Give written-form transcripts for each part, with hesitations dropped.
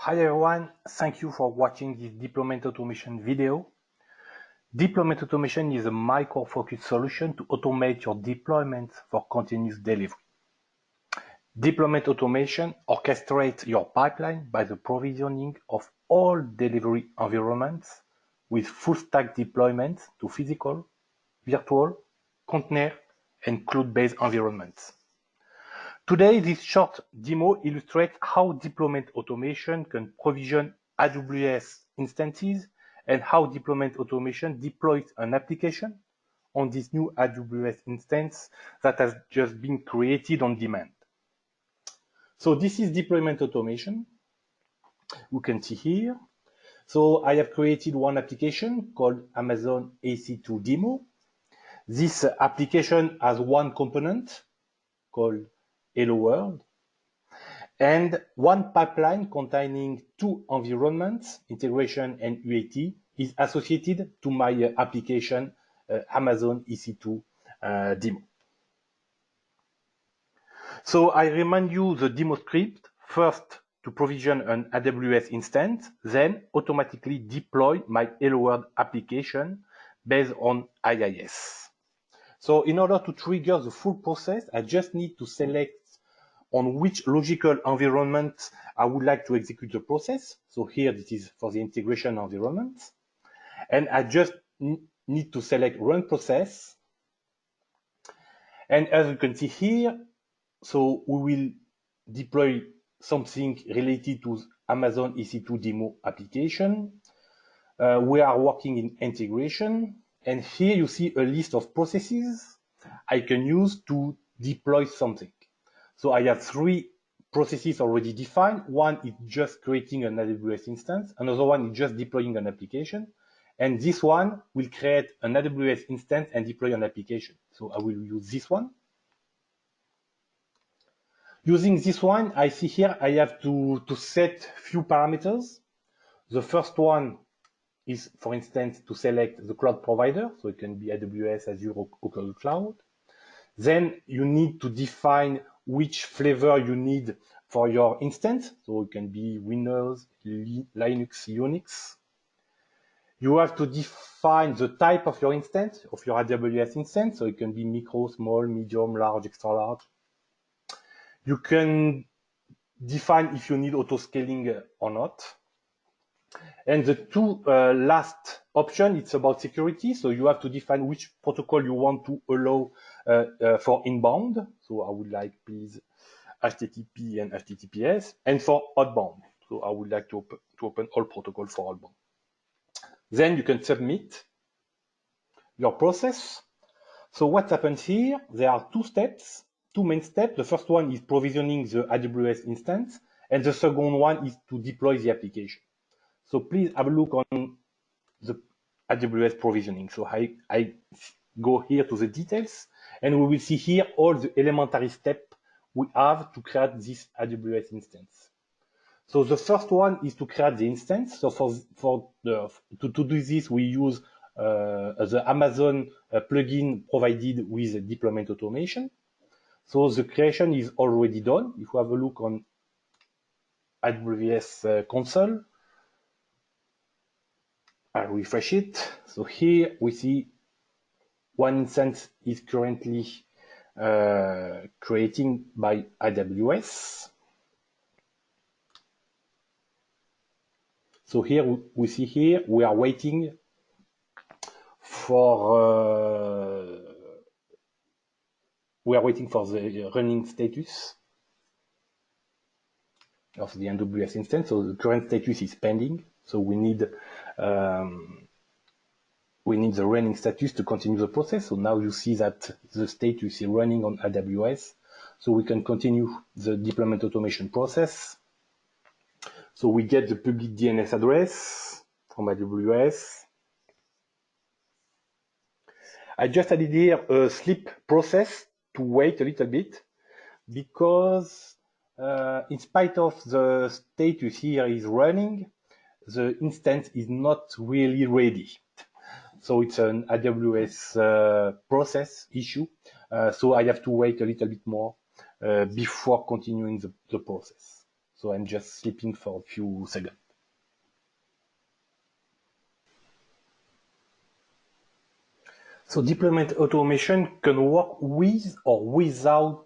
Hi everyone, thank you for watching this deployment automation video. Deployment automation is a micro-focused solution to automate your deployments for continuous delivery. Deployment automation orchestrates your pipeline by the provisioning of all delivery environments with full-stack deployments to physical, virtual, container, and cloud-based environments. Today, this short demo illustrates how deployment automation can provision AWS instances and how deployment automation deploys an application on this new AWS instance that has just been created on demand. So this is deployment automation. You can see here. So I have created one application called Amazon EC2 Demo. This application has one component called Hello World, and one pipeline containing two environments, integration and UAT, is associated to my application, Amazon EC2 Demo. So I remind you the demo script, first to provision an AWS instance, then automatically deploy my Hello World application based on IIS. So in order to trigger the full process, I just need to select on which logical environment I would like to execute the process. So here, this is for the integration environment. And I just need to select run process. And as you can see here, so we will deploy something related to Amazon EC2 Demo application. We are working in integration. And here you see a list of processes I can use to deploy something. So I have three processes already defined. One is just creating an AWS instance. Another one is just deploying an application. And this one will create an AWS instance and deploy an application. So I will use this one. Using this one, I see here I have to set few parameters. The first one is, for instance, to select the cloud provider. So it can be AWS, Azure, or Google Cloud. Then you need to define which flavor you need for your instance. So it can be Windows, Linux, Unix. You have to define the type of your instance, of your AWS instance. So it can be micro, small, medium, large, extra large. You can define if you need auto-scaling or not. And the two last option, it's about security. So you have to define which protocol you want to allow for inbound. So I would like, please, HTTP and HTTPS. And for outbound, so I would like to open all protocol for outbound. Then you can submit your process. So what happens here? There are two steps, two main steps. The first one is provisioning the AWS instance, and the second one is to deploy the application. So please have a look on the AWS provisioning. So I go here to the details, and we will see here all the elementary steps we have to create this AWS instance. So the first one is to create the instance. So to do this, we use the Amazon plugin provided with deployment automation. So the creation is already done. If you have a look on AWS console, I refresh it. So here we see one instance is currently creating by AWS. So here we see here we are waiting for the running status of the AWS instance. So the current status is pending. So we need the running status to continue the process. So now you see that the status is running on AWS. So we can continue the deployment automation process. So we get the public DNS address from AWS. I just added here a sleep process to wait a little bit because in spite of the status here is running, the instance is not really ready. So it's an AWS process issue. So I have to wait a little bit more before continuing the process. So I'm just sleeping for a few seconds. So deployment automation can work with or without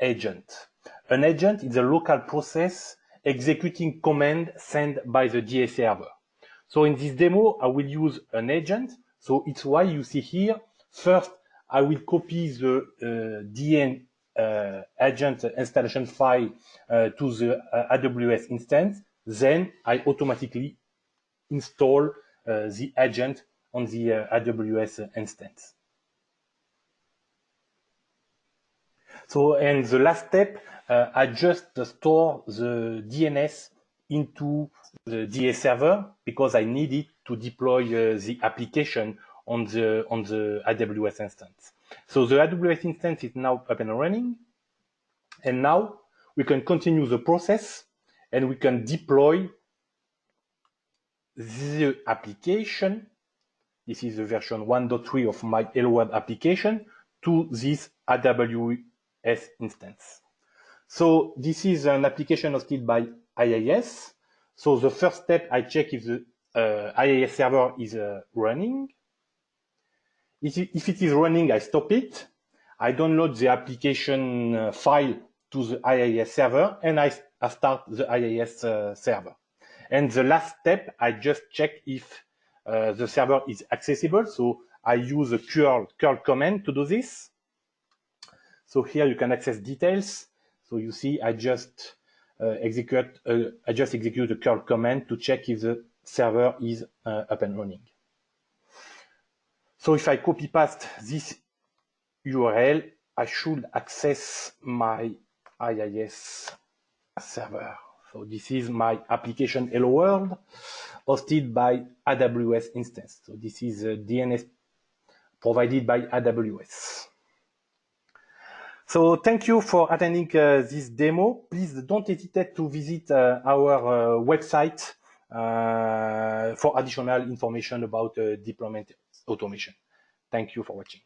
agent. An agent is a local process executing command sent by the DA server. So in this demo, I will use an agent. So it's why you see here, first, I will copy the DN agent installation file to the AWS instance. Then I automatically install the agent on the AWS instance. So, and the last step, I just store the DNS into the DA server because I need it to deploy the application on the AWS instance. So the AWS instance is now up and running. And now we can continue the process and we can deploy the application. This is the version 1.3 of my Hello Web application to this AWS instance. So this is an application hosted by IIS. So the first step, I check if the IIS server is running. If it is running, I stop it. I download the application file to the IIS server, and I start the IIS server. And the last step, I just check if the server is accessible. So I use a curl command to do this. So here you can access details. So you see, I just execute a curl command to check if the server is up and running. So if I copy paste this URL, I should access my IIS server. So this is my application Hello World hosted by AWS instance. So this is a DNS provided by AWS. So thank you for attending this demo. Please don't hesitate to visit our website for additional information about deployment automation. Thank you for watching.